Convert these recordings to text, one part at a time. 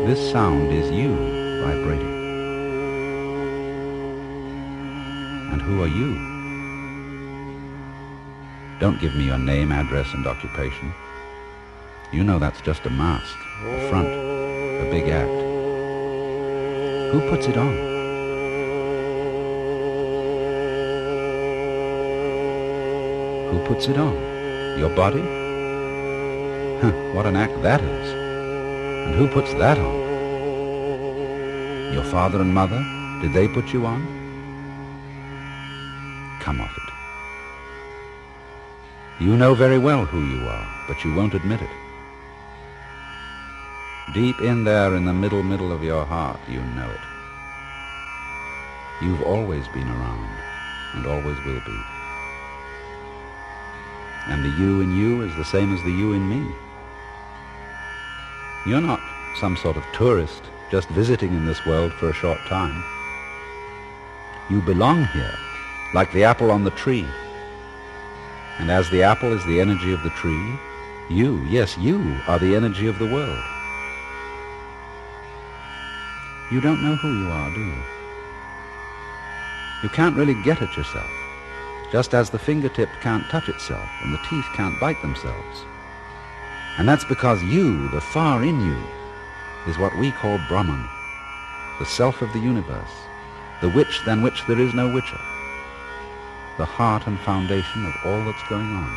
This sound is you vibrating. And who are you? Don't give me your name, address, and occupation. You know that's just a mask, a front, a big act. Who puts it on? Who puts it on? Your body? What an act that is. And who puts that on? Your father and mother? Did they put you on? Come off it. You know very well who you are, but you won't admit it. Deep in there in the middle of your heart, you know it. You've always been around, and always will be. And the you in you is the same as the you in me. You're not some sort of tourist just visiting in this world for a short time. You belong here, like the apple on the tree. And as the apple is the energy of the tree, you, yes, you are the energy of the world. You don't know who you are, do you? You can't really get at yourself, just as the fingertip can't touch itself and the teeth can't bite themselves. And that's because you, the far in you, is what we call Brahman, the self of the universe, the witch than which there is no witcher, the heart and foundation of all that's going on.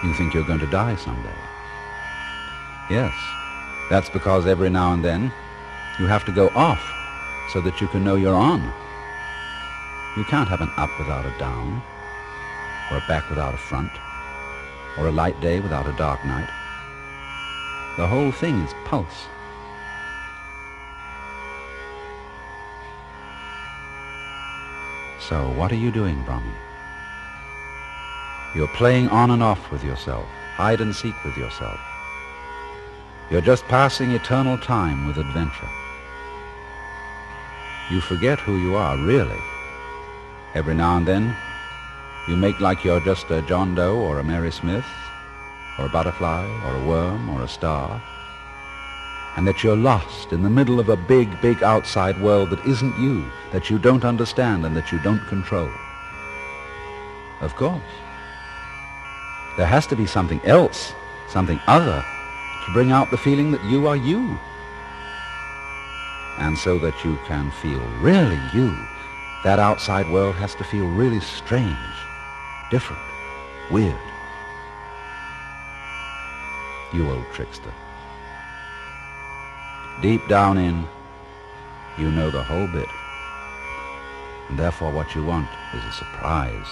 You think you're going to die someday. Yes, that's because every now and then you have to go off so that you can know you're on. You can't have an up without a down, or a back without a front, or a light day without a dark night. The whole thing is pulse. So what are you doing, Brahman? You're playing on and off with yourself, hide and seek with yourself. You're just passing eternal time with adventure. You forget who you are, really. Every now and then, you make like you're just a John Doe or a Mary Smith, or a butterfly, or a worm, or a star, and that you're lost in the middle of a big, big outside world that isn't you, that you don't understand and that you don't control. Of course. There has to be something else, something other, to bring out the feeling that you are you. And so that you can feel really you, that outside world has to feel really strange, different, weird. You old trickster. Deep down in, you know the whole bit. And therefore what you want is a surprise.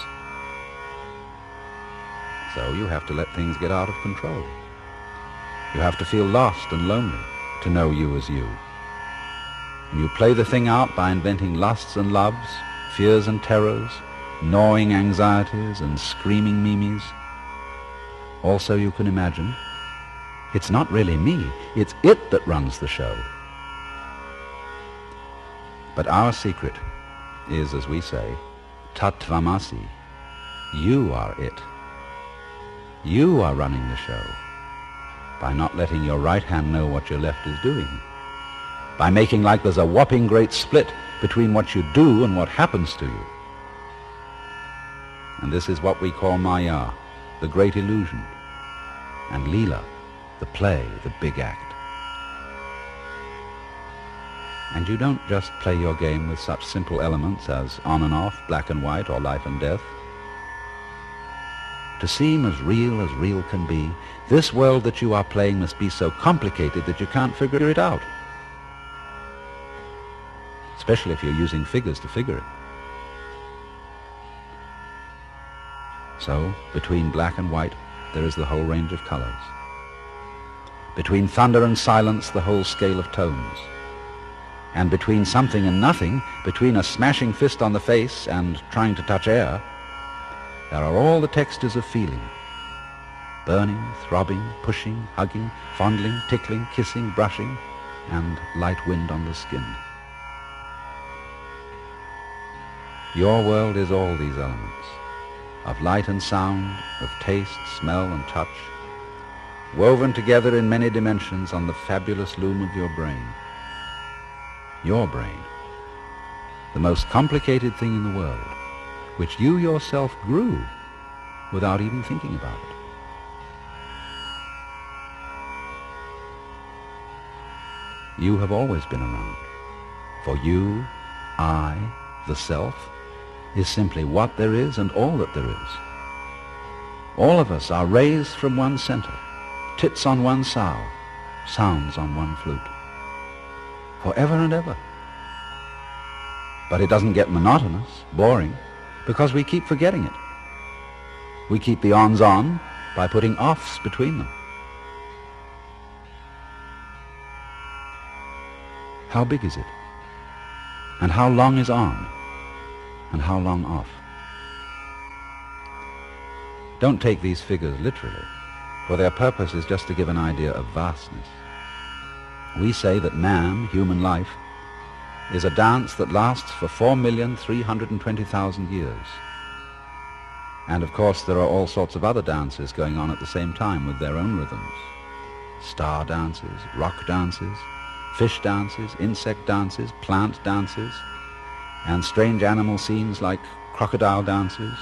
So you have to let things get out of control. You have to feel lost and lonely to know you as you. And you play the thing out by inventing lusts and loves, fears and terrors, gnawing anxieties and screaming mimes. Also you can imagine, it's not really me, it's it that runs the show. But our secret is, as we say, Tattvamasi. You are it. You are running the show by not letting your right hand know what your left is doing, by making like there's a whopping great split between what you do and what happens to you. And this is what we call Maya, the great illusion, and Leela, the play, the big act. And you don't just play your game with such simple elements as on and off, black and white, or life and death. To seem as real can be, this world that you are playing must be so complicated that you can't figure it out. Especially if you're using figures to figure it. So, between black and white, there is the whole range of colors. Between thunder and silence, the whole scale of tones. And between something and nothing, between a smashing fist on the face and trying to touch air, there are all the textures of feeling. Burning, throbbing, pushing, hugging, fondling, tickling, kissing, brushing, and light wind on the skin. Your world is all these elements, of light and sound, of taste, smell and touch. woven together in many dimensions on the fabulous loom of your brain. Your brain, the most complicated thing in the world, which you yourself grew without even thinking about it. You have always been around. For you, I, the self, is simply what there is and all that there is. All of us are rays from one center, tits on one sow, sounds on one flute. Forever and ever. But it doesn't get monotonous, boring, because we keep forgetting it. We keep the ons on by putting offs between them. How big is it? And how long is on? And how long off? Don't take these figures literally, for their purpose is just to give an idea of vastness. We say that man, human life, is a dance that lasts for 4,320,000 years. And of course there are all sorts of other dances going on at the same time with their own rhythms. Star dances, rock dances, fish dances, insect dances, plant dances, and strange animal scenes like crocodile dances,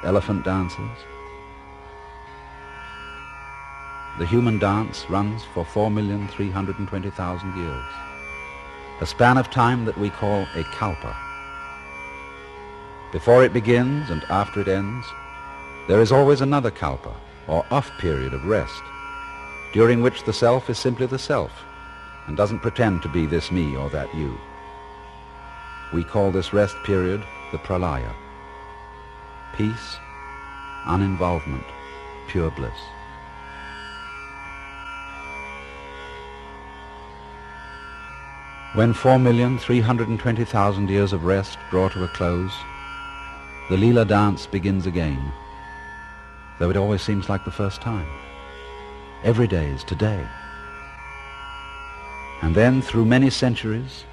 elephant dances. The human dance runs for 4,320,000 years, a span of time that we call a kalpa. Before it begins and after it ends, there is always another kalpa, or off period of rest, during which the self is simply the self, and doesn't pretend to be this me or that you. We call this rest period the pralaya. Peace, uninvolvement, pure bliss. When 4,320,000 years of rest draw to a close, the Leela dance begins again, though it always seems like the first time. Every day is today. And then through many centuries,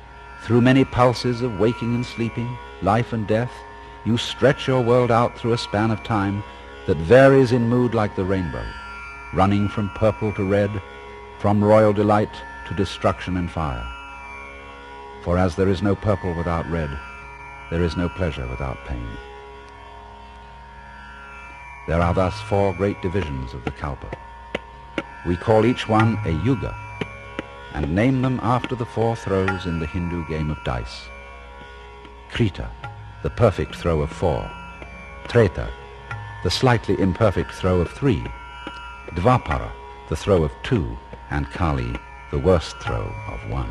through many pulses of waking and sleeping, life and death, you stretch your world out through a span of time that varies in mood like the rainbow, running from purple to red, from royal delight to destruction and fire. For as there is no purple without red, there is no pleasure without pain. There are thus 4 great divisions of the kalpa. We call each one a yuga, and name them after the 4 throws in the Hindu game of dice. Krita, the perfect throw of 4. Treta, the slightly imperfect throw of 3. Dvapara, the throw of 2. And Kali, the worst throw of 1.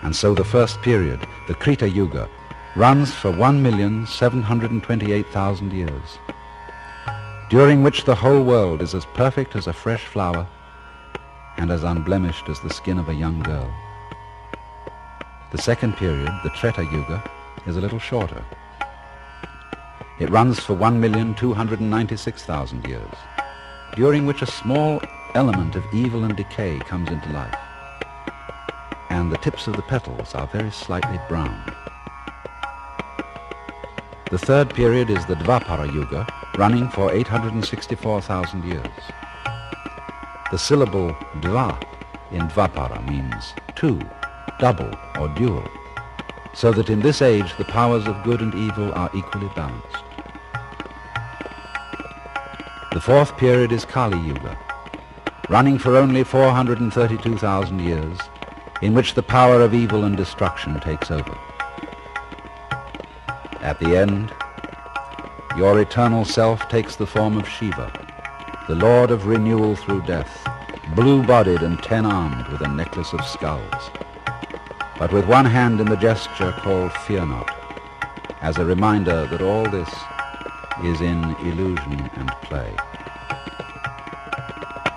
And so the first period, the Krita Yuga, runs for 1,728,000 years, during which the whole world is as perfect as a fresh flower and as unblemished as the skin of a young girl. The second period, the Treta Yuga, is a little shorter. It runs for 1,296,000 years, during which a small element of evil and decay comes into life, and the tips of the petals are very slightly brown. The third period is the Dvapara Yuga, running for 864,000 years. The syllable dva in Dvapara means 2, double or dual, so that in this age the powers of good and evil are equally balanced. The fourth period is Kali Yuga, running for only 432,000 years, in which the power of evil and destruction takes over. At the end, your eternal self takes the form of Shiva, the Lord of renewal through death, blue-bodied and 10-armed with a necklace of skulls, but with one hand in the gesture called Fear Not, as a reminder that all this is in illusion and play.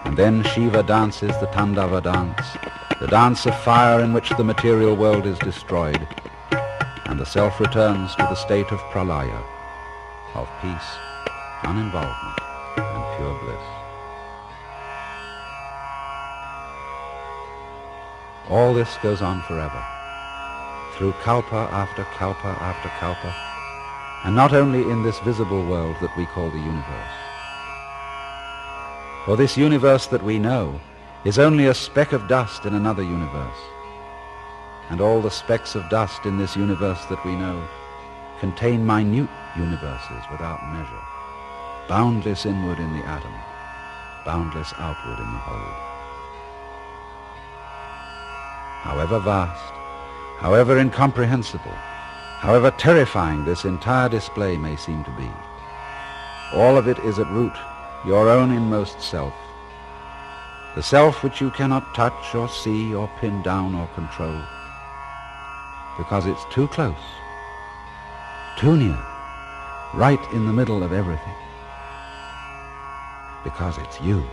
And then Shiva dances the Tandava dance, the dance of fire in which the material world is destroyed, and the self returns to the state of pralaya, of peace, uninvolvement, and pure bliss. All this goes on forever, through kalpa after kalpa after kalpa, and not only in this visible world that we call the universe. For this universe that we know is only a speck of dust in another universe. And all the specks of dust in this universe that we know contain minute universes without measure, boundless inward in the atom, boundless outward in the whole. However vast, however incomprehensible, however terrifying this entire display may seem to be, all of it is at root your own inmost self, the self which you cannot touch or see or pin down or control, because it's too close, too near, right in the middle of everything, because it's you.